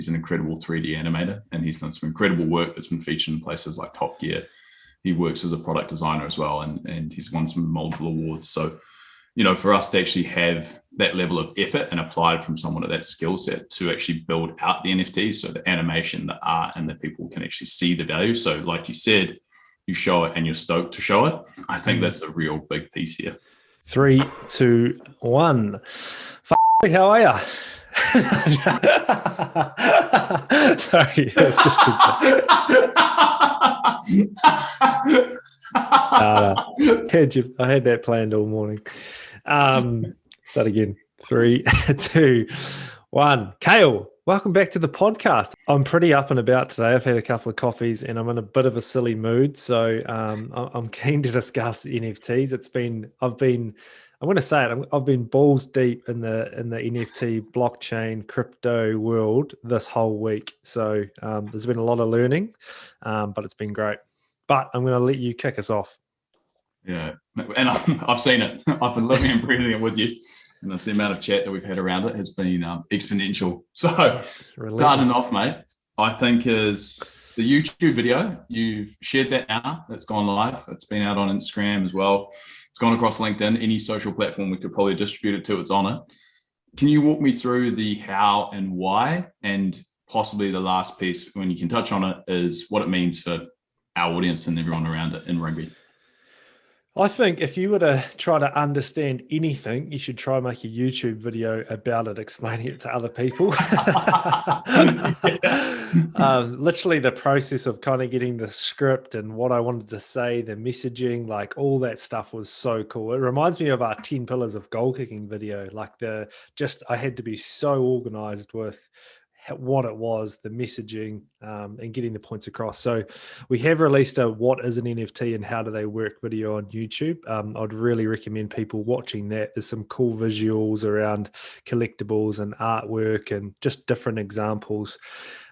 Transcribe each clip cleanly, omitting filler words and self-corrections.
He's an incredible 3D animator, and he's done some incredible work that's been featured in places like Top Gear. He works as a product designer as well, and he's won some multiple awards. So, for us to actually have that level of effort and applied from someone of that skill set to actually build out the NFTs, so the animation, the art, and that people can actually see the value. So like you said, you show it and you're stoked to show it. I think that's the real big piece here. 3, 2, 1. How are ya? Sorry, it's just I had that planned all morning. Start again. 3, 2, 1. Kale, welcome back to the podcast. I'm pretty up and about today. I've had a couple of coffees and I'm in a bit of a silly mood. So I'm keen to discuss NFTs. I'm going to say it. I've been balls deep in the NFT blockchain crypto world this whole week. So there's been a lot of learning, but it's been great. But I'm going to let you kick us off. Yeah, and I've seen it. I've been living and breathing it with you. And the amount of chat that we've had around it has been exponential. So starting off, mate, I think is the YouTube video. You've shared that now. That's gone live. It's been out on Instagram as well. It's gone across LinkedIn. Any social platform we could probably distribute it to, it's on it. Can you walk me through the how and why? And possibly the last piece, when you can touch on it, is what it means for our audience and everyone around it in rugby. I think if you were to try to understand anything, you should try and make a YouTube video about it, explaining it to other people. Literally the process of kind of getting the script and what I wanted to say, the messaging, like all that stuff was so cool. It reminds me of our 10 pillars of goal kicking video. Like I had to be so organized with what it was, the messaging, and getting the points across. So we have released a what is an NFT and how do they work video on YouTube. I'd really recommend people watching that. There's some cool visuals around collectibles and artwork and just different examples.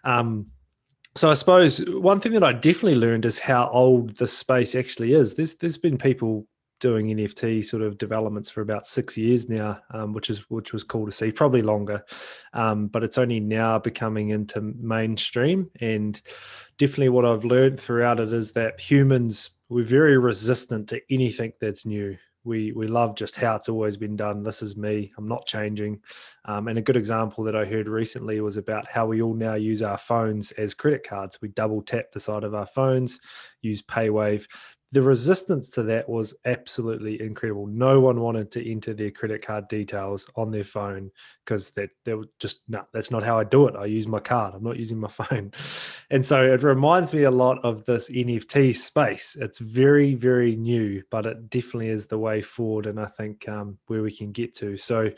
So I suppose one thing that I definitely learned is how old the space actually is. There's been people doing NFT sort of developments for about 6 years now, which was cool to see, probably longer, but it's only now becoming into mainstream. And definitely what I've learned throughout it is that humans, we're very resistant to anything that's new. We love just how it's always been done. This is me. I'm not changing. And a good example that I heard recently was about how we all now use our phones as credit cards. We double tap the side of our phones, use PayWave. The resistance to that was absolutely incredible. No one wanted to enter their credit card details on their phone because they were just, no, that's not how I do it. I use my card. I'm not using my phone. And so it reminds me a lot of this NFT space. It's very, very new, but it definitely is the way forward. And I think where we can get to. So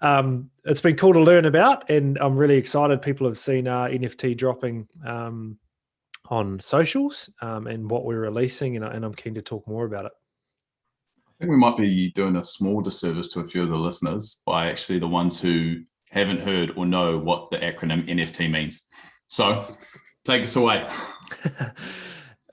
it's been cool to learn about, and I'm really excited. People have seen our NFT dropping on socials and what we're releasing, and I'm keen to talk more about it. I think we might be doing a small disservice to a few of the listeners by actually the ones who haven't heard or know what the acronym NFT means. So take us away.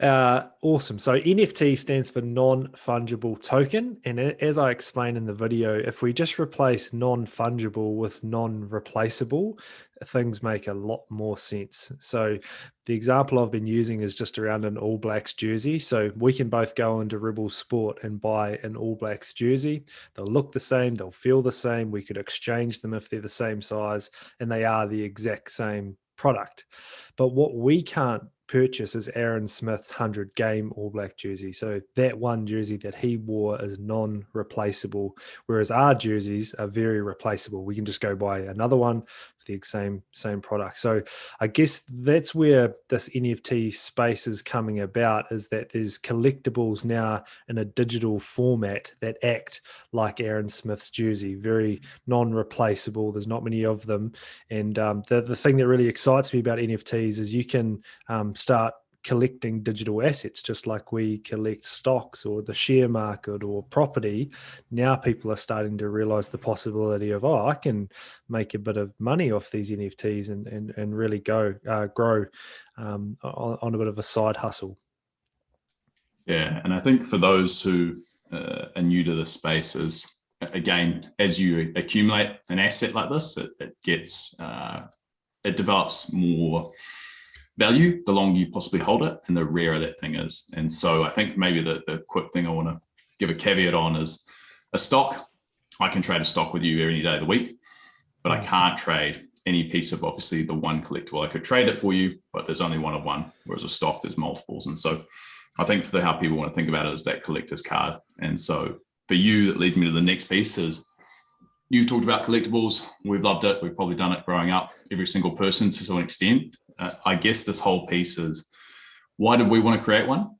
Awesome. So NFT stands for non-fungible token. And as I explained in the video, if we just replace non-fungible with non-replaceable, things make a lot more sense. So the example I've been using is just around an All Blacks jersey. So we can both go into Rebel Sport and buy an All Blacks jersey. They'll look the same. They'll feel the same. We could exchange them if they're the same size, and they are the exact same product. But what we can't purchase is Aaron Smith's 100 game All Black jersey. So that one jersey that he wore is non-replaceable, whereas our jerseys are very replaceable. We can just go buy another one with the same product. So I guess that's where this NFT space is coming about, is that there's collectibles now in a digital format that act like Aaron Smith's jersey, very non-replaceable. There's not many of them. And the thing that really excites me about NFTs is you can start collecting digital assets just like we collect stocks or the share market or property. Now people are starting to realize the possibility of, I can make a bit of money off these NFTs and really grow on a bit of a side hustle. Yeah, and I think for those who are new to the space, is again, as you accumulate an asset like this, it gets it develops more value the longer you possibly hold it and the rarer that thing is. And so I think maybe the quick thing I want to give a caveat on is a stock. I can trade a stock with you any day of the week, but I can't trade any piece of obviously the one collectible. I could trade it for you, but there's only one of one, whereas a stock, there's multiples. And so I think for how people want to think about it is that collector's card. And so for you, that leads me to the next piece is you talked about collectibles. We've loved it. We've probably done it growing up, every single person to some extent. I guess this whole piece is, why did we want to create one?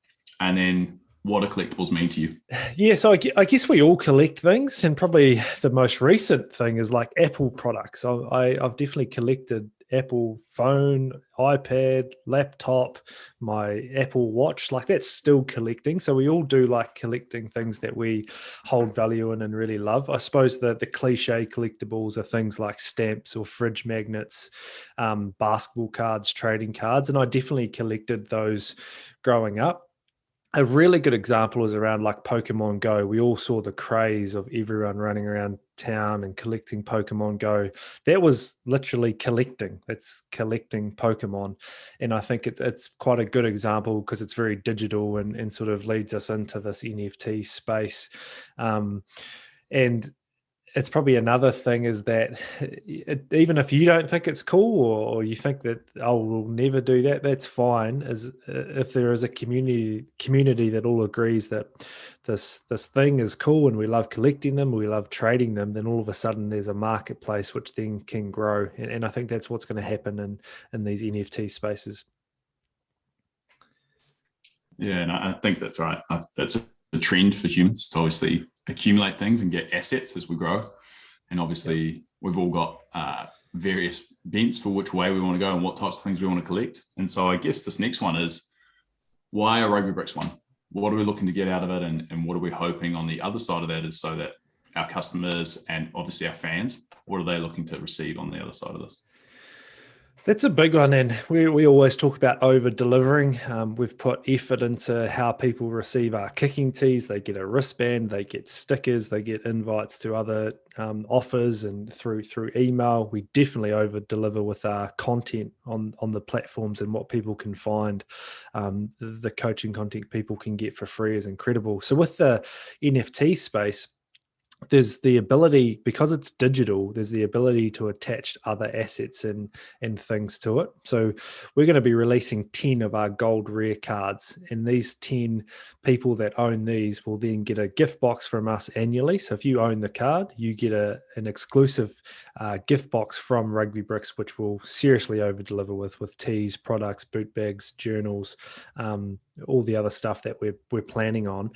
And then what do collectibles mean to you? Yeah, so I guess we all collect things, and probably the most recent thing is like Apple products. I've definitely collected Apple phone, iPad, laptop, my Apple Watch. Like that's still collecting. So we all do like collecting things that we hold value in and really love. I suppose the cliche collectibles are things like stamps or fridge magnets, basketball cards, trading cards, and I definitely collected those growing up. A really good example is around like Pokemon Go. We all saw the craze of everyone running around town and collecting Pokemon Go. That was literally collecting. It's collecting Pokemon. And I think it's quite a good example because it's very digital and sort of leads us into this NFT space. And it's probably another thing is that even if you don't think it's cool or you think that, oh, we'll never do that, that's fine. As if there is a community that all agrees that this thing is cool and we love collecting them, we love trading them, then all of a sudden there's a marketplace which then can grow. And I think that's what's going to happen in these NFT spaces. Yeah, and I think that's right. That's a trend for humans to obviously accumulate things and get assets as we grow. And obviously we've all got various bents for which way we want to go and what types of things we want to collect. And so I guess this next one is, why a Rugby Bricks one? What are we looking to get out of it? And what are we hoping on the other side of that is so that our customers and obviously our fans, what are they looking to receive on the other side of this? That's a big one, and we always talk about over-delivering. We've put effort into how people receive our kicking tees. They get a wristband, they get stickers, they get invites to other offers and through email. We definitely over-deliver with our content on the platforms, and what people can find. The coaching content people can get for free is incredible. So with the NFT space, there's the ability, because it's digital, there's the ability to attach other assets and things to it. So we're going to be releasing 10 of our gold rare cards, and these 10 people that own these will then get a gift box from us annually. So if you own the card, you get an exclusive gift box from Rugby Bricks, which will seriously over deliver with tees, products, boot bags, journals, all the other stuff that we're planning on,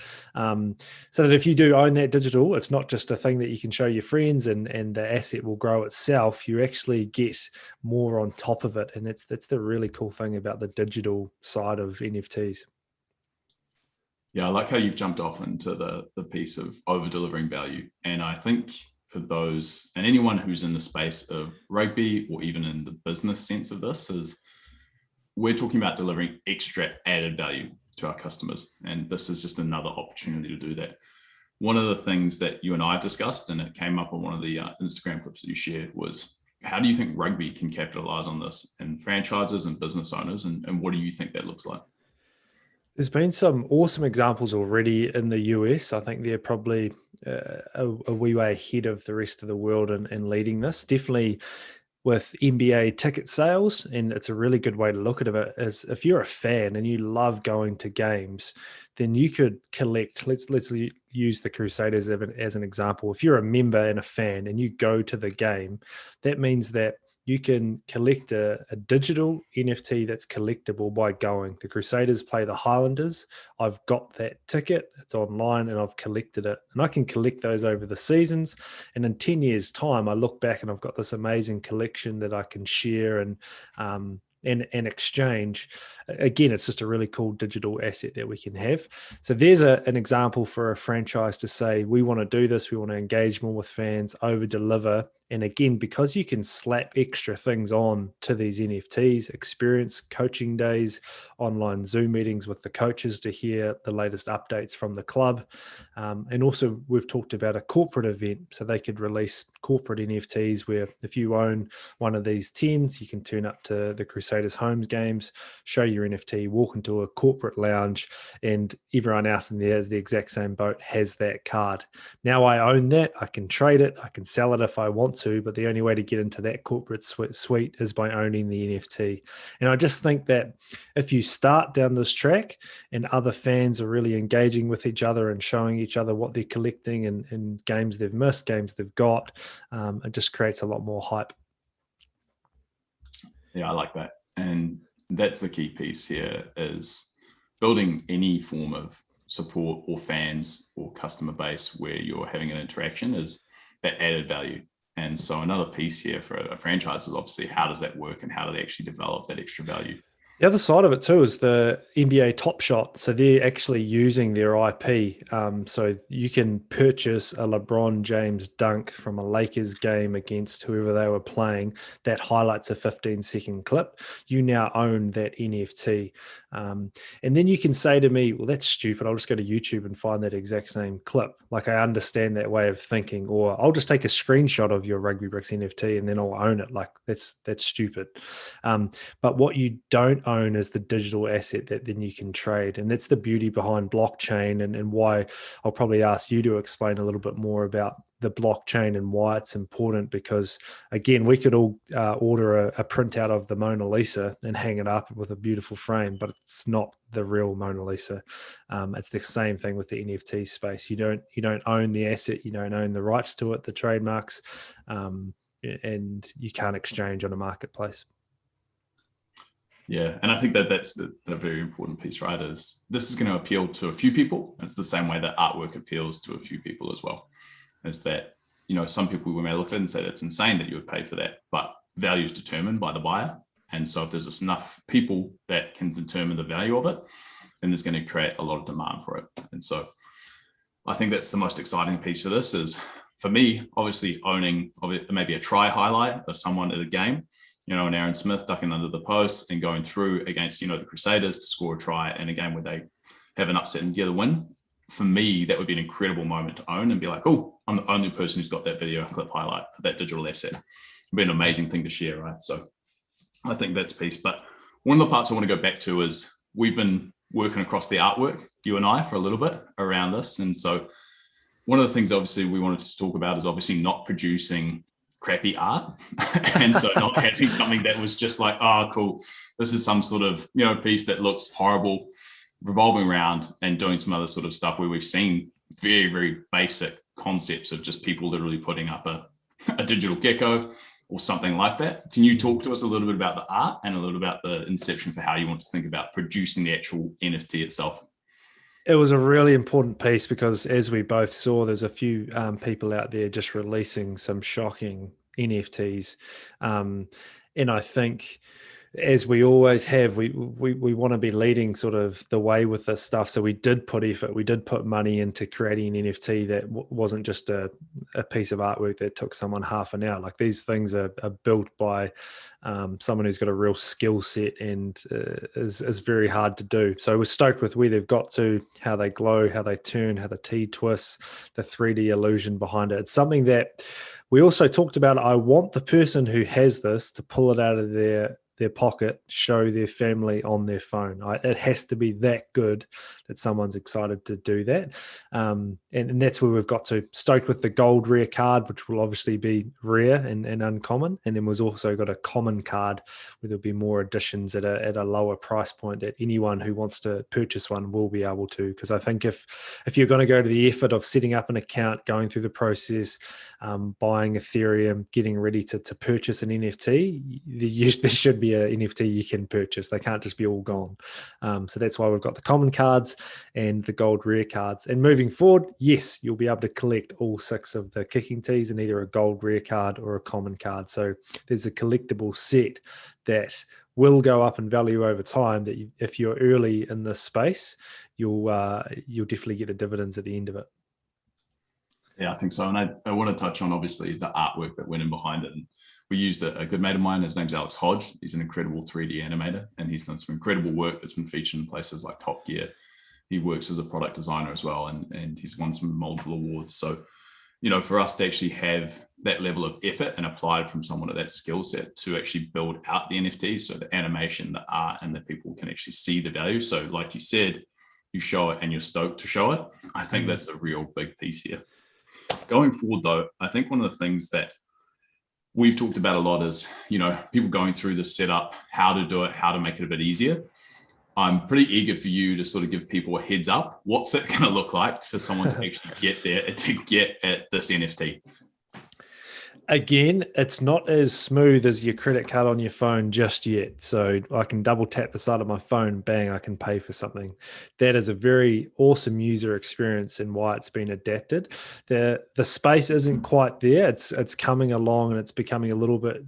so that if you do own that digital, it's not just a thing that you can show your friends and the asset will grow itself. You actually get more on top of it, and that's the really cool thing about the digital side of NFTs. Yeah, I like how you've jumped off into the piece of over delivering value. And I think for those and anyone who's in the space of rugby or even in the business sense of this, is we're talking about delivering extra added value to our customers. And this is just another opportunity to do that. One of the things that you and I have discussed, and it came up on one of the Instagram clips that you shared, was how do you think rugby can capitalize on this and franchises and business owners? And what do you think that looks like? There's been some awesome examples already in the US. I think they're probably a wee way ahead of the rest of the world in leading this. Definitely with NBA ticket sales, and it's a really good way to look at it, is if you're a fan and you love going to games, then you could collect, let's use the Crusaders as an example. If you're a member and a fan and you go to the game, that means that you can collect a digital NFT that's collectible by going. The Crusaders play the Highlanders. I've got that ticket. It's online and I've collected it. And I can collect those over the seasons. And in 10 years' time, I look back and I've got this amazing collection that I can share and exchange. Again, it's just a really cool digital asset that we can have. So there's an example for a franchise to say, we want to do this. We want to engage more with fans, over deliver, And again, because you can slap extra things on to these NFTs, experience coaching days, online Zoom meetings with the coaches to hear the latest updates from the club. And also we've talked about a corporate event, so they could release corporate NFTs where if you own one of these 10s, you can turn up to the Crusaders Homes games, show your NFT, walk into a corporate lounge, and everyone else in there is the exact same boat, has that card. Now I own that, I can trade it, I can sell it if I want to, but the only way to get into that corporate suite is by owning the NFT. And I just think that if you start down this track and other fans are really engaging with each other and showing each other what they're collecting and games they've missed, games they've got, it just creates a lot more hype. Yeah, I like that. And that's the key piece here, is building any form of support or fans or customer base where you're having an interaction is that added value. And so another piece here for a franchise is obviously how does that work and how do they actually develop that extra value? The other side of it too is the NBA Top Shot. So they're actually using their IP. So you can purchase a LeBron James dunk from a Lakers game against whoever they were playing that highlights a 15-second clip. You now own that NFT. And then you can say to me, well, that's stupid. I'll just go to YouTube and find that exact same clip. Like, I understand that way of thinking. Or I'll just take a screenshot of your Rugby Bricks NFT and then I'll own it. Like, that's stupid. But what you don't own is the digital asset that then you can trade. And that's the beauty behind blockchain and why I'll probably ask you to explain a little bit more about the blockchain and why it's important, because again, we could all order a printout of the Mona Lisa and hang it up with a beautiful frame, but it's not the real Mona Lisa. It's the same thing with the NFT space. You don't own the asset, you don't own the rights to it, the trademarks, and you can't exchange on a marketplace. Yeah, and I think that's the very important piece, right? Is this is going to appeal to a few people. It's the same way that artwork appeals to a few people as well. Is that, some people we may look at it and say that's insane that you would pay for that, but value is determined by the buyer. And so if there's enough people that can determine the value of it, then there's going to create a lot of demand for it. And so I think that's the most exciting piece for this is, for me, obviously owning maybe a try highlight of someone at a game, an Aaron Smith ducking under the post and going through against, the Crusaders to score a try in a game where they have an upset and get a win. For me, that would be an incredible moment to own and be like, oh, I'm the only person who's got that video clip highlight, that digital asset. It'd be an amazing thing to share, right? So I think that's a piece. But one of the parts I want to go back to is we've been working across the artwork, you and I, for a little bit around this. And so one of the things obviously we wanted to talk about is obviously not producing crappy art. And so not having something that was just like, oh, cool, this is some sort of, piece that looks horrible, revolving around and doing some other sort of stuff where we've seen very, very basic concepts of just people literally putting up a digital gecko or something like that. Can you talk to us a little bit about the art and a little about the inception for how you want to think about producing the actual NFT itself? It was a really important piece because, as we both saw, there's a few people out there just releasing some shocking NFTs. And I think, as we always have, we want to be leading sort of the way with this stuff. So we did put effort, we did put money into creating an NFT that wasn't just a piece of artwork that took someone half an hour. Like, these things are built by someone who's got a real skill set and is very hard to do. So we're stoked with where they've got to, how they glow, how they turn, how the T twists, the 3D illusion behind it. It's something that we also talked about. I want the person who has this to pull it out of their pocket, show their family on their phone. It has to be that good that someone's excited to do that. And that's where we've got to. Stoked with the gold rare card, which will obviously be rare and uncommon. And then we've also got a common card where there'll be more additions at a lower price point that anyone who wants to purchase one will be able to. Because I think if you're going to go to the effort of setting up an account, going through the process, buying Ethereum, getting ready to purchase an NFT, there should be an NFT you can purchase. They can't just be all gone. So that's why we've got the common cards and the gold rare cards. And moving forward, yes, you'll be able to collect all 6 of the kicking tees in either a gold rare card or a common card. So there's a collectible set that will go up in value over time, that if you're early in this space, you'll definitely get the dividends at the end of it. Yeah, I think so. And I want to touch on obviously the artwork that went in behind it. And we used a good mate of mine. His name's Alex Hodge. He's an incredible 3D animator, and he's done some incredible work that's been featured in places like Top Gear. He works as a product designer as well, and he's won some multiple awards. So, for us to actually have that level of effort and applied from someone of that skill set to actually build out the NFTs, so the animation, the art, and that people can actually see the value. So like you said, you show it and you're stoked to show it. I think that's the real big piece here. Going forward though, I think one of the things that we've talked about a lot is, people going through the setup, how to do it, how to make it a bit easier. I'm pretty eager for you to sort of give people a heads up. What's it going to look like for someone to actually get there, to get at this NFT? Again, it's not as smooth as your credit card on your phone just yet. So I can double tap the side of my phone, bang, I can pay for something. That is a very awesome user experience and why it's been adapted. The space isn't quite there. It's coming along and it's becoming a little bit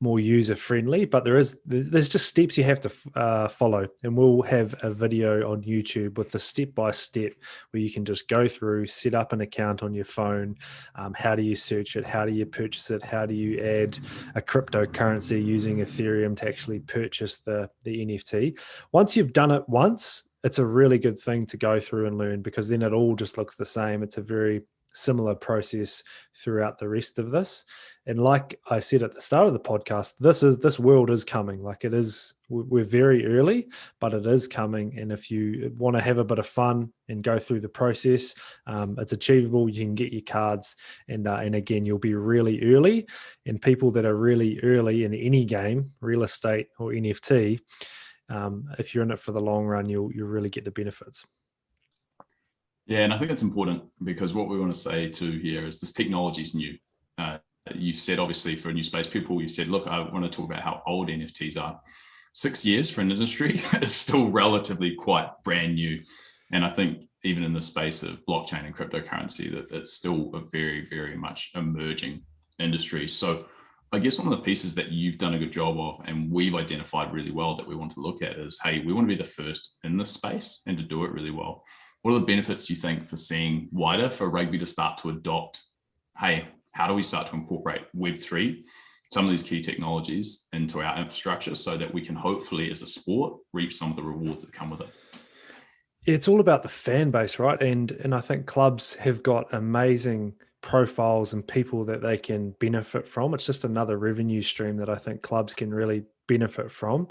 more user friendly, but there's just steps you have to follow, and we'll have a video on YouTube with the step by step where you can just go through, set up an account on your phone. How do you search it? How do you purchase it? How do you add a cryptocurrency using Ethereum to actually purchase the NFT? Once you've done it once, it's a really good thing to go through and learn, because then it all just looks the same. It's a very similar process throughout the rest of this. And like I said at the start of the podcast, this world is coming. Like, it is, we're very early, but it is coming. And if you want to have a bit of fun and go through the process, it's achievable. You can get your cards, and again, you'll be really early. And people that are really early in any game, real estate or NFT, if you're in it for the long run, you'll really get the benefits. Yeah, and I think it's important, because what we want to say too here is this technology is new. You've said, obviously, for a new space, you've said, look, I want to talk about how old NFTs are. 6 years for an industry is still relatively quite brand new. And I think even in the space of blockchain and cryptocurrency, that it's still a very, very much emerging industry. So I guess one of the pieces that you've done a good job of, and we've identified really well that we want to look at, is, hey, we want to be the first in this space and to do it really well. What are the benefits do you think for seeing wider, for rugby to start to adopt, hey, how do we start to incorporate Web3, some of these key technologies, into our infrastructure so that we can hopefully, as a sport, reap some of the rewards that come with it? It's all about the fan base, right? And I think clubs have got amazing profiles and people that they can benefit from. It's just another revenue stream that I think clubs can really benefit from.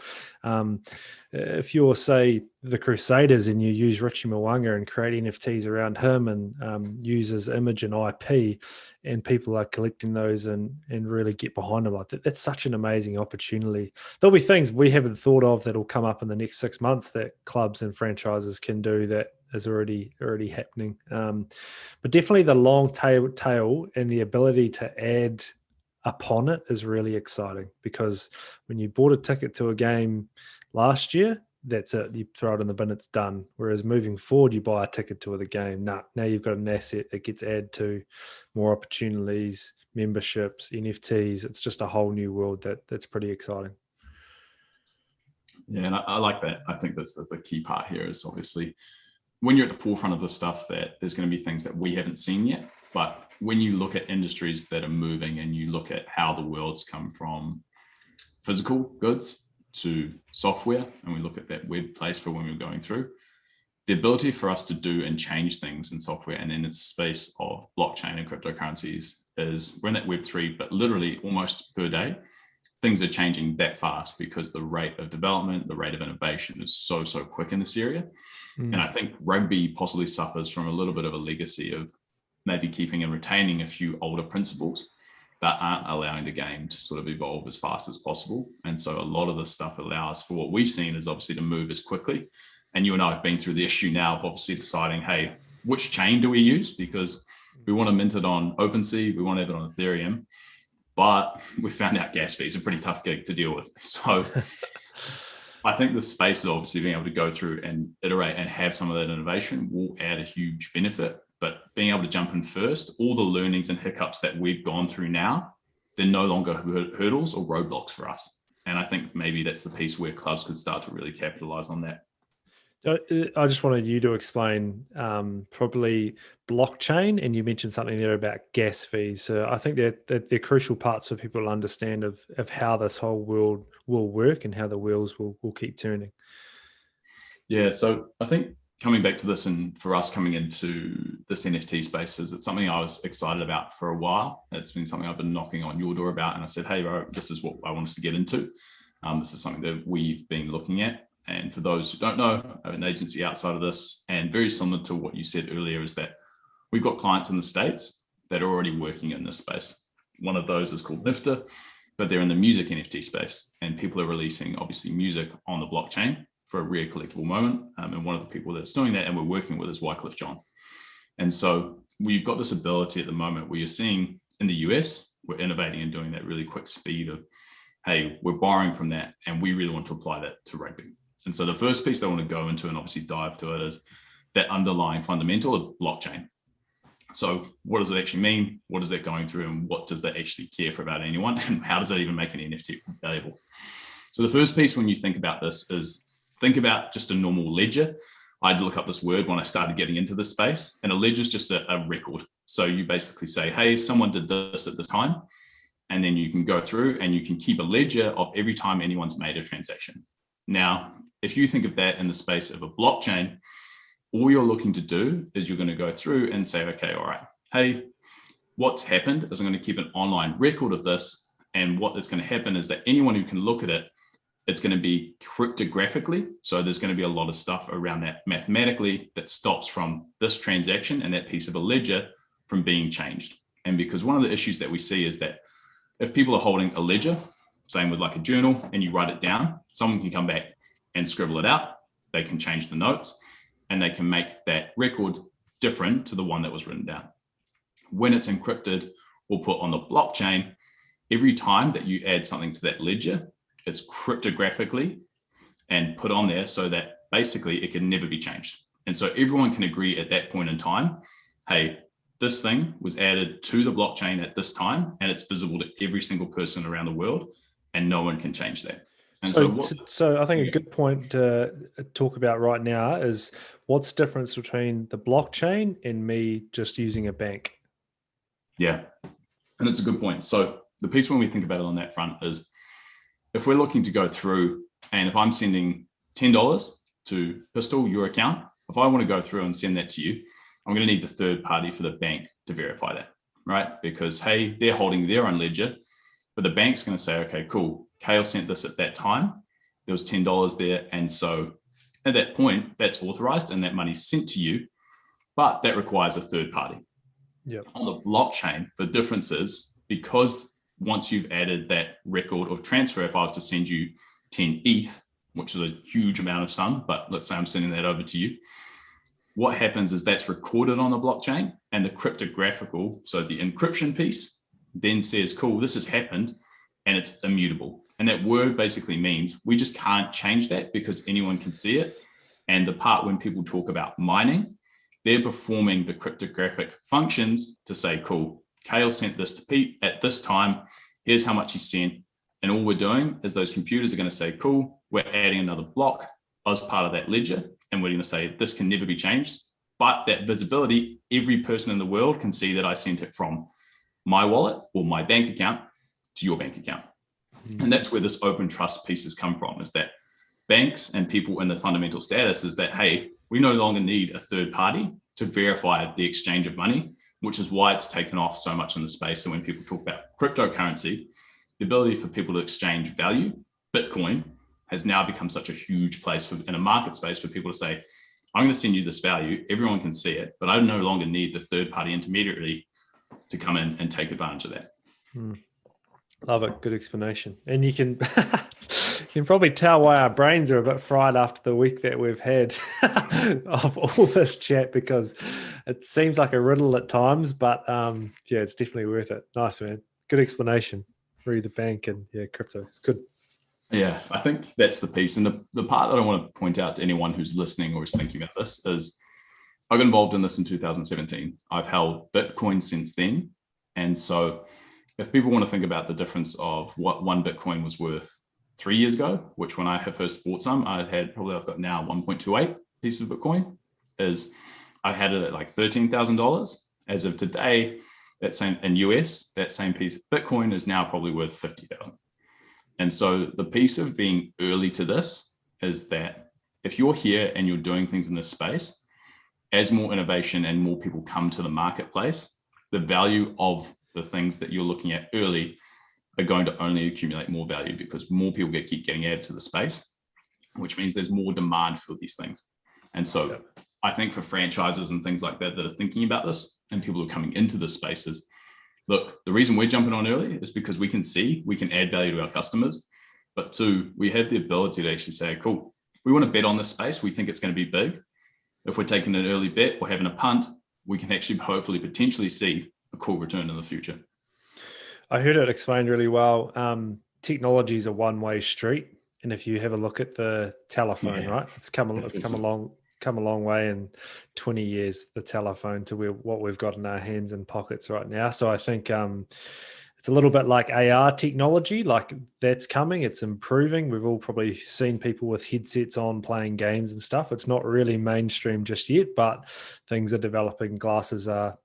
If you're, say, the Crusaders, and you use Richie Mwanga and create NFTs around him, and use his image and IP, and people are collecting those and really get behind them like that, that's such an amazing opportunity. There'll be things we haven't thought of that'll come up in the next 6 months that clubs and franchises can do that is already happening. But definitely the long tail and the ability to add upon it is really exciting, because when you bought a ticket to a game last year, that's it. You throw it in the bin, it's done. Whereas moving forward, you buy a ticket to the game. Now you've got an asset that gets added to, more opportunities, memberships, NFTs. It's just a whole new world that's pretty exciting. Yeah, and I like that. I think that's the key part here is, obviously, when you're at the forefront of the stuff, that there's going to be things that we haven't seen yet. But when you look at industries that are moving, and you look at how the world's come from physical goods to software, and we look at that web place for when we're going through, the ability for us to do and change things in software and in the space of blockchain and cryptocurrencies is, we're in that Web3, but literally almost per day, things are changing that fast, because the rate of development, the rate of innovation is so quick in this area. And I think rugby possibly suffers from a little bit of a legacy of maybe keeping and retaining a few older principles that aren't allowing the game to sort of evolve as fast as possible. And so a lot of this stuff allows for, what we've seen is obviously to move as quickly. And you and I have been through the issue now of obviously deciding, hey, which chain do we use? Because we want to mint it on OpenSea, we want to have it on Ethereum, but we found out gas fees are a pretty tough gig to deal with. So I think the space of obviously being able to go through and iterate and have some of that innovation will add a huge benefit. But being able to jump in first, all the learnings and hiccups that we've gone through now, they're no longer hurdles or roadblocks for us. And I think maybe that's the piece where clubs could start to really capitalize on that. I just wanted you to explain probably blockchain, and you mentioned something there about gas fees. So I think that they're crucial parts for people to understand of how this whole world will work and how the wheels will keep turning. Yeah, so I think coming back to this, and for us coming into this NFT space, is it's something I was excited about for a while. It's been something I've been knocking on your door about, and I said, hey, bro, this is what I want us to get into. This is something that we've been looking at. And for those who don't know, I have an agency outside of this, and very similar to what you said earlier is that we've got clients in the States that are already working in this space. One of those is called Nifter, but they're in the music NFT space, and people are releasing obviously music on the blockchain for a rare collectible moment. And one of the people that's doing that and we're working with is Wycliffe John. And so we've got this ability at the moment where you're seeing in the US, we're innovating and doing that really quick speed of, hey, we're borrowing from that and we really want to apply that to rugby. And so the first piece I want to go into and obviously dive to it is that underlying fundamental of blockchain. So what does it actually mean? What is that going through, and what does that actually care for about anyone? And how does that even make an NFT valuable? So the first piece when you think about this is think about just a normal ledger. I had to look up this word when I started getting into this space, and a ledger is just a record. So you basically say, hey, someone did this at this time, and then you can go through and you can keep a ledger of every time anyone's made a transaction. Now, if you think of that in the space of a blockchain, all you're looking to do is you're going to go through and say, okay, all right, hey, what's happened is I'm going to keep an online record of this. And what is going to happen is that anyone who can look at it, it's going to be cryptographically. So there's going to be a lot of stuff around that mathematically that stops from this transaction and that piece of a ledger from being changed. And because one of the issues that we see is that if people are holding a ledger, same with like a journal, and you write it down, someone can come back and scribble it out. They can change the notes and they can make that record different to the one that was written down. When it's encrypted or put on the blockchain, every time that you add something to that ledger, it's cryptographically and put on there so that basically it can never be changed. And so everyone can agree at that point in time, hey, this thing was added to the blockchain at this time and it's visible to every single person around the world and no one can change that. And so I think a good point to talk about right now is what's the difference between the blockchain and me just using a bank? Yeah, and it's a good point. So the piece when we think about it on that front is if we're looking to go through and if I'm sending $10 to Pistol, your account, if I want to go through and send that to you, I'm going to need the third party for the bank to verify that, right? Because, hey, they're holding their own ledger, but the bank's going to say, okay, cool. Kale sent this at that time. There was $10 there. And so at that point, that's authorized and that money's sent to you, but that requires a third party. Yep. On the blockchain, the difference is because once you've added that record of transfer, if I was to send you 10 ETH, which is a huge amount of sum, but let's say I'm sending that over to you, what happens is that's recorded on the blockchain and the cryptographical, so the encryption piece then says, cool, this has happened and it's immutable. And that word basically means we just can't change that because anyone can see it. And the part when people talk about mining, they're performing the cryptographic functions to say, cool, Kale sent this to Pete at this time. Here's how much he sent. And all we're doing is those computers are going to say, cool, we're adding another block as part of that ledger. And we're going to say, this can never be changed. But that visibility, every person in the world can see that I sent it from my wallet or my bank account to your bank account. And that's where this open trust pieces come from, is that banks and people in the fundamental status is that, hey, we no longer need a third party to verify the exchange of money, which is why it's taken off so much in the space. So when people talk about cryptocurrency, the ability for people to exchange value, Bitcoin, has now become such a huge place in a market space for people to say, I'm going to send you this value. Everyone can see it, but I no longer need the third party intermediary to come in and take advantage of that. Love it. Good explanation. And you can you can probably tell why our brains are a bit fried after the week that we've had of all this chat, because it seems like a riddle at times, but yeah, it's definitely worth it. Nice, man. Good explanation. Read the bank and yeah, crypto. It's good. Yeah, I think that's the piece. And the part that I want to point out to anyone who's listening or is thinking about this is I got involved in this in 2017. I've held Bitcoin since then. And so if people want to think about the difference of what one Bitcoin was worth 3 years ago, which when I have first bought some, I've got now 1.28. piece of Bitcoin is I had it at like $13,000. As of today, that same in US, that same piece of Bitcoin is now probably worth 50,000. And so the piece of being early to this is that if you're here and you're doing things in this space, as more innovation and more people come to the marketplace, the value of the things that you're looking at early are going to only accumulate more value because more people keep getting added to the space, which means there's more demand for these things. And so I think for franchises and things like that that are thinking about this and people who are coming into the spaces, look, the reason we're jumping on early is because we can see we can add value to our customers. But two, we have the ability to actually say, cool, we want to bet on this space. We think it's going to be big. If we're taking an early bet or having a punt, we can actually hopefully potentially see a cool return in the future. I heard it explained really well. Technology is a one-way street. And if you have a look at the telephone, right, it's come a long way in 20 years, the telephone, to what we've got in our hands and pockets right now. So I think it's a little bit like AR technology, like that's coming, it's improving. We've all probably seen people with headsets on playing games and stuff. It's not really mainstream just yet, but things are developing. Glasses are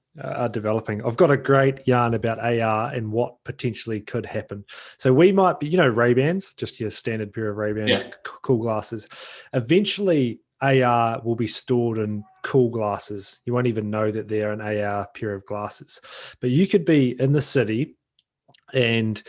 developing. I've got a great yarn about AR and what potentially could happen. So we might be, Ray-Bans, just your standard pair of Ray-Bans, cool glasses. Eventually, AR will be stored in cool glasses. You won't even know that they're an AR pair of glasses. But you could be in the city and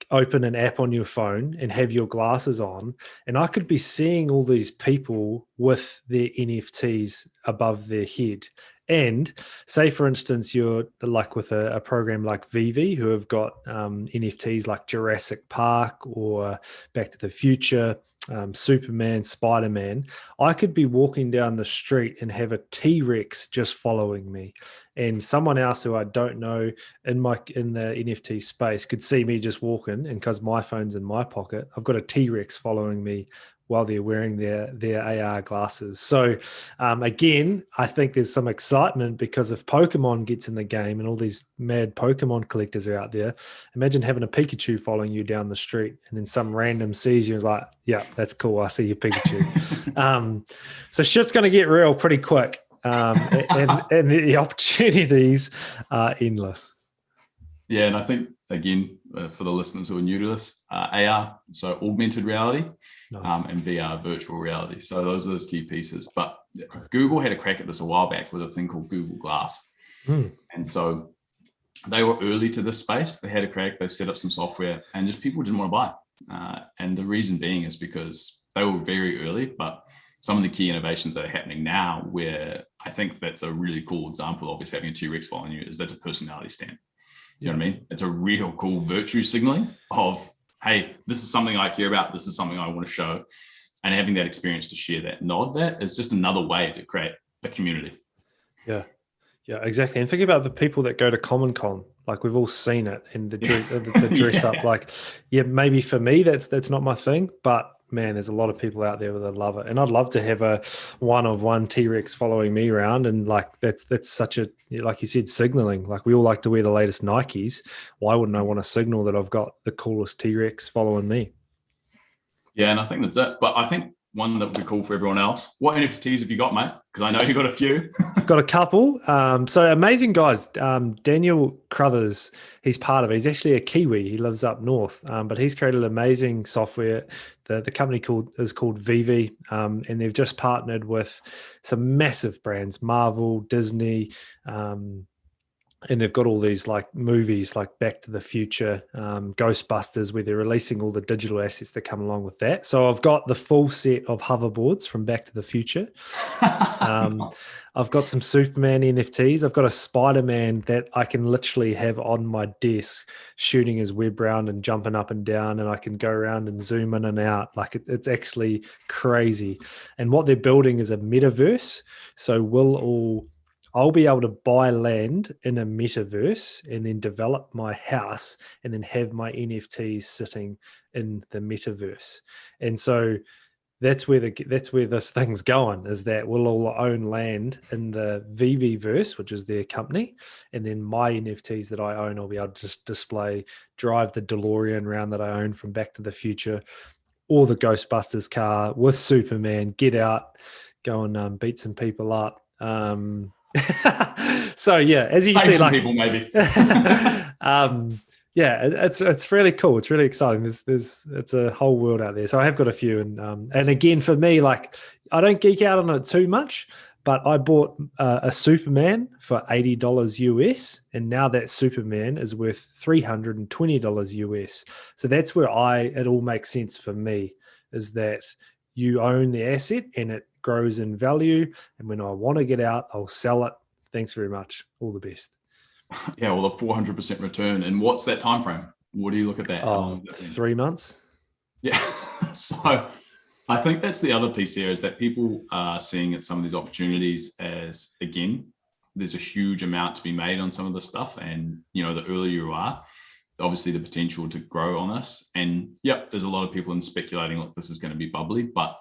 open an app on your phone and have your glasses on, and I could be seeing all these people with their NFTs above their head. And say, for instance, you're like with a program like Vivi, who have got NFTs like Jurassic Park or Back to the Future, Superman, Spider-Man. I could be walking down the street and have a T-Rex just following me, and someone else who I don't know in the NFT space could see me just walking, and because my phone's in my pocket, I've got a T-Rex following me while they're wearing their AR glasses. So again, I think there's some excitement because if Pokemon gets in the game and all these mad Pokemon collectors are out there, imagine having a Pikachu following you down the street and then some random sees you and is like, yeah, that's cool, I see your Pikachu. So shit's going to get real pretty quick. And the opportunities are endless. Yeah, and I think, again, for the listeners who are new to this, AR, so augmented reality, nice. And VR, virtual reality. So those are those key pieces. But Google had a crack at this a while back with a thing called Google Glass. And so they were early to this space. They had a crack, they set up some software, and just people didn't want to buy it. And the reason being is because they were very early, but some of the key innovations that are happening now, where I think that's a really cool example of having a T-Rex following you, is that's a personality stamp. You know what I mean? It's a real cool virtue signaling of, hey, this is something I care about. This is something I want to show. And having that experience to share that nod there is just another way to create a community. Yeah, exactly. And think about the people that go to Common Con. Like we've all seen it in the dress up. Like, yeah, maybe for me, that's not my thing, but man, there's a lot of people out there that love it. And I'd love to have a one-of-one T-Rex following me around. And like, that's such a, like you said, signaling. Like we all like to wear the latest Nikes. Why wouldn't I want to signal that I've got the coolest T-Rex following me? Yeah, and I think that's it. But I think one that would be cool for everyone else. What NFTs have you got, mate? Because I know you've got a few. I've got a couple. So amazing guys. Daniel Crothers, he's part of it. He's actually a Kiwi. He lives up north, but he's created amazing software. The company is called Vivi, and they've just partnered with some massive brands, Marvel, Disney, and they've got all these like movies like Back to the Future, Ghostbusters, where they're releasing all the digital assets that come along with that. So I've got the full set of hoverboards from Back to the Future. I've got some Superman NFTs. I've got a Spider-Man that I can literally have on my desk shooting his web round and jumping up and down, and I can go around and zoom in and out. Like it's actually crazy. And what they're building is a metaverse. So I'll be able to buy land in a metaverse and then develop my house and then have my NFTs sitting in the metaverse. And so that's where this thing's going, is that we'll all own land in the Viviverse, which is their company. And then my NFTs that I own, I'll be able to just display, drive the DeLorean around that I own from Back to the Future, or the Ghostbusters car with Superman, get out, go and beat some people up. So yeah, as you can see, like people maybe. Yeah, it's really cool. It's really exciting. It's a whole world out there. So I have got a few, and again for me, like I don't geek out on it too much, but I bought a Superman for $80 US, and now that Superman is worth $320 US. So that's where it all makes sense for me, is that you own the asset and it grows in value. And when I want to get out, I'll sell it. Thanks very much. All the best. Yeah, well, a 400% return. And what's that time frame? What do you look at that? Oh, 3 months. Yeah. So I think that's the other piece here, is that people are seeing at some of these opportunities as, again, there's a huge amount to be made on some of this stuff. And, the earlier you are, obviously the potential to grow on this. And yep, there's a lot of people in speculating, look, this is going to be bubbly. But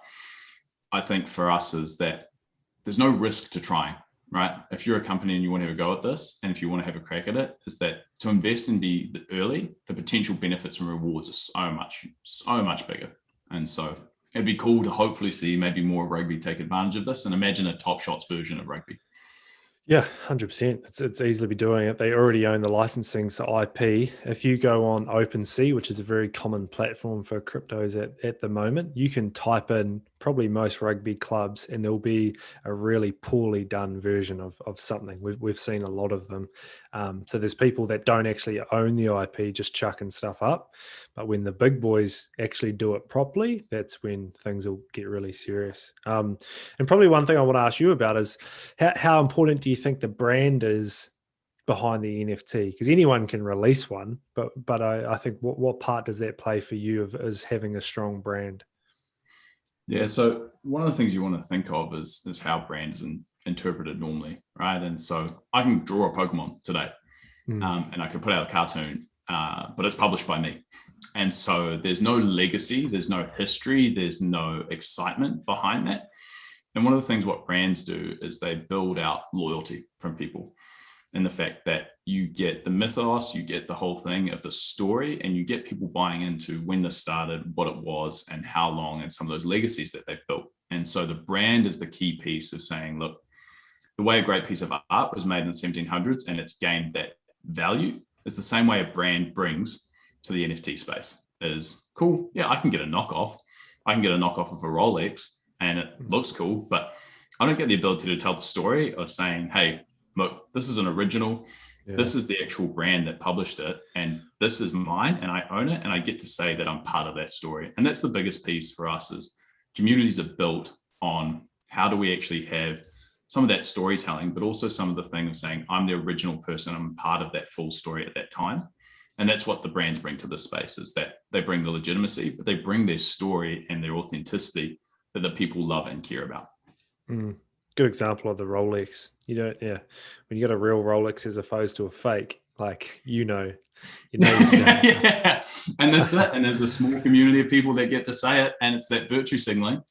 I think for us is that there's no risk to trying. Right? If you're a company and you want to have a go at this, and if you want to have a crack at it, is that to invest and be early, the potential benefits and rewards are so much bigger. And so it'd be cool to hopefully see maybe more rugby take advantage of this and imagine a Top Shots version of rugby. Yeah, 100%. It's easily be doing it. They already own the licensing, so IP. If you go on OpenSea, which is a very common platform for cryptos at the moment, you can type in probably most rugby clubs and there'll be a really poorly done version of something. We've seen a lot of them. So there's people that don't actually own the IP just chucking stuff up. But when the big boys actually do it properly, that's when things will get really serious. And probably one thing I want to ask you about is how important do you think the brand is behind the NFT? Because anyone can release one, but I think what part does that play for you as having a strong brand? Yeah, so one of the things you want to think of is how brand is interpreted normally, right? And so I can draw a Pokemon today, and I can put out a cartoon, but it's published by me. And so there's no legacy, there's no history, there's no excitement behind that. And one of the things what brands do is they build out loyalty from people. And the fact that you get the mythos, you get the whole thing of the story, and you get people buying into when this started, what it was, and how long, and some of those legacies that they've built. And so the brand is the key piece of saying, look, the way a great piece of art was made in the 1700s and it's gained that value is the same way a brand brings to the NFT space. Is cool. Yeah, I can get a knockoff. I can get a knockoff of a Rolex and it looks cool, but I don't get the ability to tell the story of saying, hey, look, this is an original. Yeah. This is the actual brand that published it, and this is mine, and I own it, and I get to say that I'm part of that story. And that's the biggest piece for us is communities are built on how do we actually have some of that storytelling, but also some of the thing of saying, I'm the original person, I'm part of that full story at that time. And that's what the brands bring to this space, is that they bring the legitimacy, but they bring their story and their authenticity that the people love and care about. Good example of the Rolex. When you got a real Rolex as opposed to a fake, like yeah. And that's it. And there's a small community of people that get to say it, and it's that virtue signaling,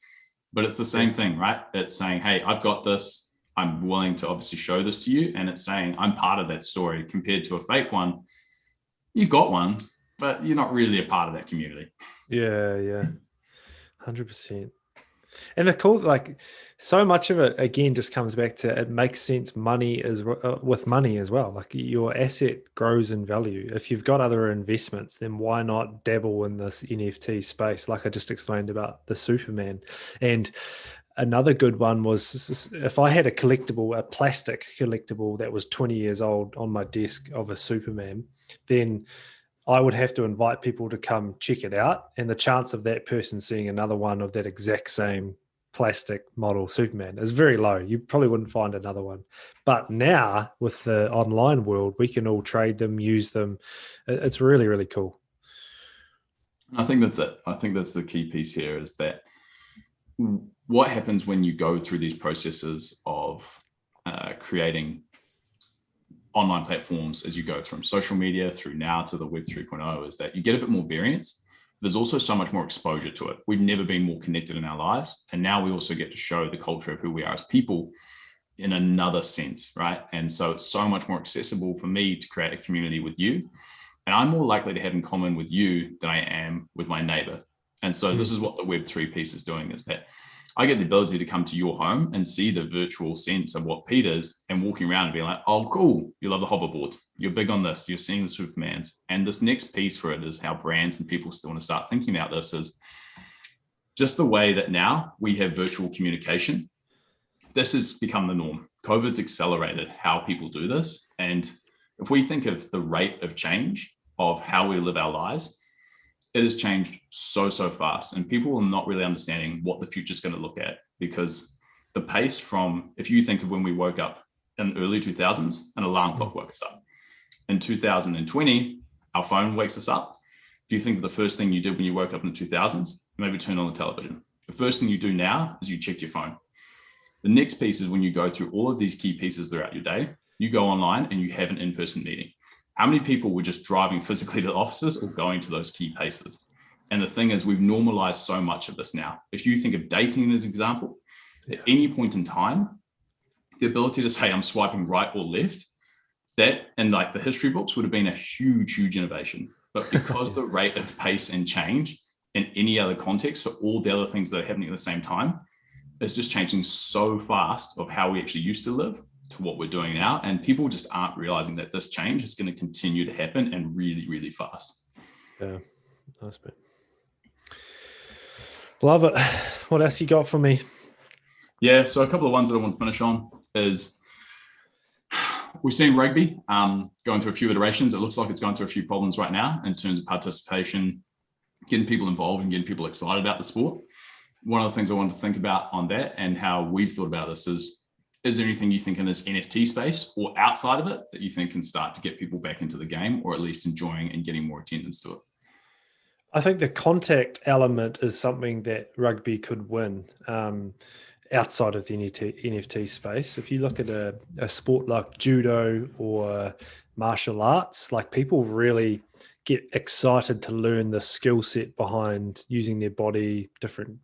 but it's the same thing, right? It's saying, hey, I've got this, I'm willing to obviously show this to you, and it's saying I'm part of that story, compared to a fake one. You got one, but you're not really a part of that community. Yeah 100%. And the cool, like, so much of it again just comes back to it makes sense. Money is with money as well. Like, your asset grows in value. If you've got other investments, then why not dabble in this NFT space? Like I just explained about the Superman. And another good one was, if I had a plastic collectible that was 20 years old on my desk of a Superman, then I would have to invite people to come check it out. And the chance of that person seeing another one of that exact same plastic model Superman is very low. You probably wouldn't find another one. But now with the online world, we can all trade them, use them. It's really, really cool. I think that's it. I think that's the key piece here, is that what happens when you go through these processes of creating online platforms, as you go from social media through now to the Web 3.0, is that you get a bit more variance. There's also so much more exposure to it. We've never been more connected in our lives. And now we also get to show the culture of who we are as people in another sense, right? And so it's so much more accessible for me to create a community with you. And I'm more likely to have in common with you than I am with my neighbor. And so this is what the Web3 piece is doing, is that I get the ability to come to your home and see the virtual sense of what Pete is and walking around and being like, oh, cool. You love the hoverboards. You're big on this. You're seeing the Supermans. And this next piece for it is how brands and people still want to start thinking about this is just the way that now we have virtual communication. This has become the norm. COVID's accelerated how people do this. And if we think of the rate of change of how we live our lives, it has changed so fast, and people are not really understanding what the future is going to look at, because the pace from, if you think of when we woke up in the early 2000s, an alarm clock woke us up. In 2020, our phone wakes us up. If you think of the first thing you did when you woke up in the 2000s, maybe turn on the television. The first thing you do now is you check your phone. The next piece is when you go through all of these key pieces throughout your day, you go online and you have an in-person meeting. How many people were just driving physically to the offices or going to those key places? And the thing is, we've normalized so much of this now. If you think of dating as an example, at any point in time, the ability to say I'm swiping right or left, that and like the history books would have been a huge innovation. But because the rate of pace and change in any other context for all the other things that are happening at the same time, it's just changing so fast of how we actually used to live to what we're doing now. And people just aren't realizing that this change is going to continue to happen and really fast. Yeah, nice bit. Love it. What else you got for me? Yeah, so a couple of ones that I want to finish on is we've seen rugby going through a few iterations. It looks like it's going through a few problems right now in terms of participation, getting people involved and getting people excited about the sport. One of the things I wanted to think about on that and how we've thought about this is there anything you think in this NFT space or outside of it that you think can start to get people back into the game, or at least enjoying and getting more attendance to it? I think the contact element is something that rugby could win outside of the NFT space. If you look at a sport like judo or martial arts, like people really get excited to learn the skill set behind using their body, different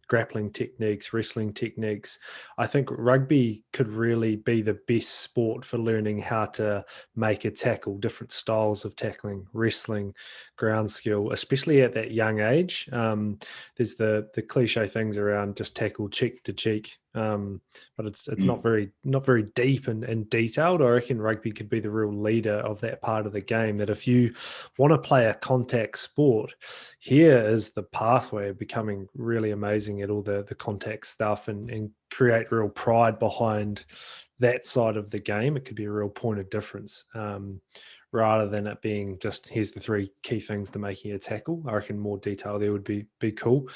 grappling techniques, wrestling techniques. I think rugby could really be the best sport for learning how to make a tackle, different styles of tackling, wrestling, ground skill, especially at that young age. There's the cliche things around just tackle cheek to cheek. But it's not very deep and detailed. I reckon rugby could be the real leader of that part of the game, that if you want to play a contact sport, here is the pathway of becoming really amazing at all the contact stuff and create real pride behind that side of the game. It could be a real point of difference. Rather than it being just, here's the three key things to making a tackle. I reckon more detail there would be cool.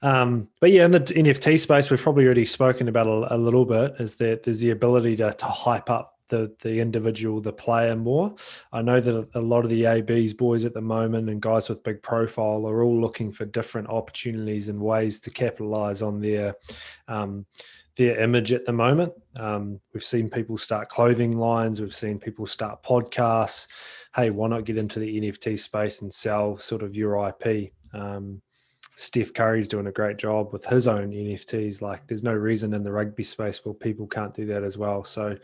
But yeah, in the NFT space, we've probably already spoken about a little bit, is that there's the ability to hype up the individual, the player more. I know that a lot of the ABs boys at the moment and guys with big profile are all looking for different opportunities and ways to capitalize on their image at the moment. We've seen people start clothing lines. We've seen people start podcasts. Hey, why not get into the NFT space and sell sort of your IP? Steph Curry's doing a great job with his own NFTs. Like, there's no reason in the rugby space where people can't do that as well. So,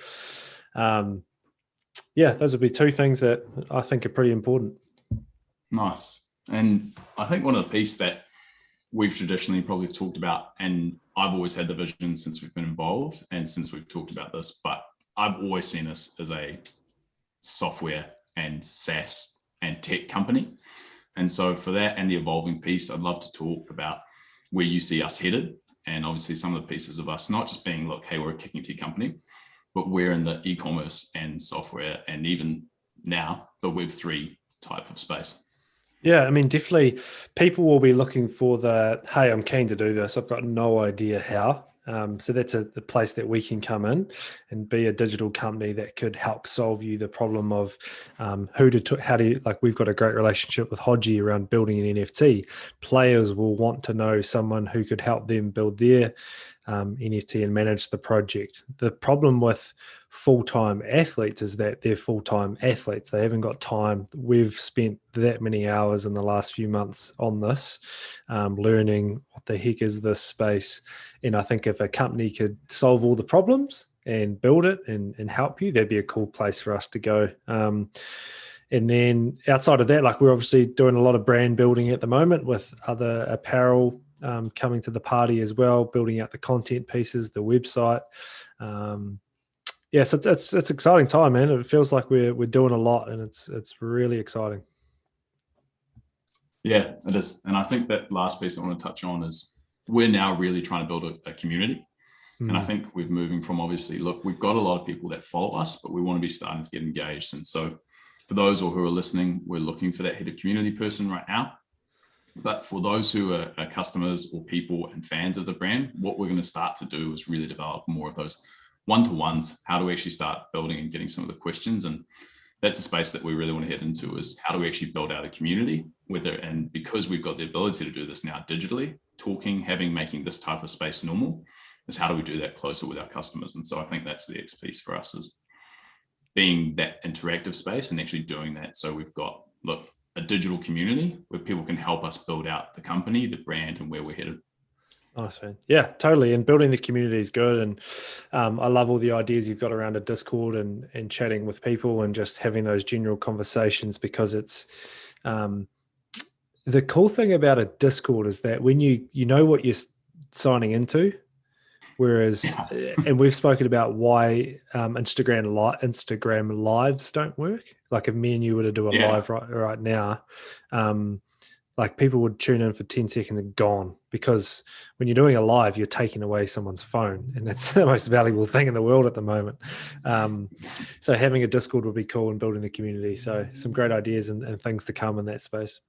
yeah, those would be two things that I think are pretty important. Nice. And I think one of the pieces that we've traditionally probably talked about, and I've always had the vision since we've been involved and since we've talked about this, but I've always seen us as a software and SaaS and tech company. And so for that and the evolving piece, I'd love to talk about where you see us headed. And obviously some of the pieces of us, not just being, look, hey, we're a kicking tea company, but we're in the e-commerce and software and even now the Web3 type of space. Yeah, I mean, definitely people will be looking for the, hey, I'm keen to do this. I've got no idea how. So that's the place that we can come in and be a digital company that could help solve you the problem of how do you, like, we've got a great relationship with Hodgie around building an NFT. Players will want to know someone who could help them build their NFT and manage the project. The problem with full-time athletes is that they're full-time athletes. They haven't got time. We've spent that many hours in the last few months on this, learning what the heck is this space. And I think if a company could solve all the problems and build it and help you, that'd be a cool place for us to go. And then outside of that, like, we're obviously doing a lot of brand building at the moment with other apparel coming to the party as well, building out the content pieces, the website. So it's exciting time, man. It feels like we're doing a lot, and it's really exciting. Yeah, it is. And I think that last piece I want to touch on is we're now really trying to build a community. And I think we're moving from, obviously, look, we've got a lot of people that follow us, but we want to be starting to get engaged. And so for those who are listening, we're looking for that head of community person right now. But for those who are customers or people and fans of the brand, what we're going to start to do is really develop more of those one-to-ones. How do we actually start building and getting some of the questions? And that's a space that we really want to head into, is how do we actually build out a community and because we've got the ability to do this now digitally, making this type of space normal, is how do we do that closer with our customers? And so I think that's the X piece for us, is being that interactive space and actually doing that. So we've got, a digital community where people can help us build out the company, the brand, and where we're headed. Nice, man. Yeah, totally. And building the community is good. And I love all the ideas you've got around a Discord and chatting with people and just having those general conversations, because it's the cool thing about a Discord is that when you know what you're signing into, whereas, and we've spoken about why Instagram lives don't work. Like if me and you were to do a live right now, like people would tune in for 10 seconds and gone, because when you're doing a live, you're taking away someone's phone, and that's the most valuable thing in the world at the moment. So having a Discord would be cool, and building the community. So some great ideas and things to come in that space.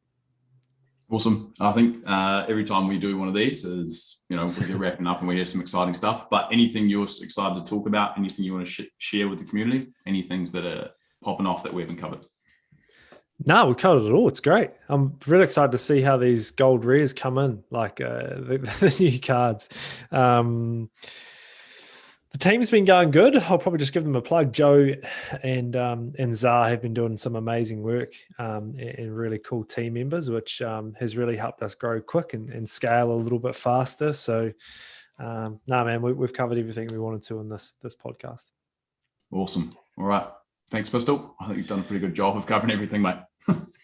Awesome. I think every time we do one of these is, we get wrapping up and we hear some exciting stuff. But anything you're excited to talk about, anything you want to share with the community, any things that are popping off that we haven't covered? No, we've covered it all. It's great. I'm really excited to see how these gold rares come in, like the new cards. The team's been going good. I'll probably just give them a plug. Joe and Zah have been doing some amazing work and really cool team members, which has really helped us grow quick and scale a little bit faster. So, man, we've covered everything we wanted to in this podcast. Awesome. All right. Thanks, Pistol. I think you've done a pretty good job of covering everything, mate.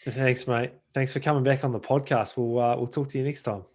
Thanks, mate. Thanks for coming back on the podcast. We'll talk to you next time.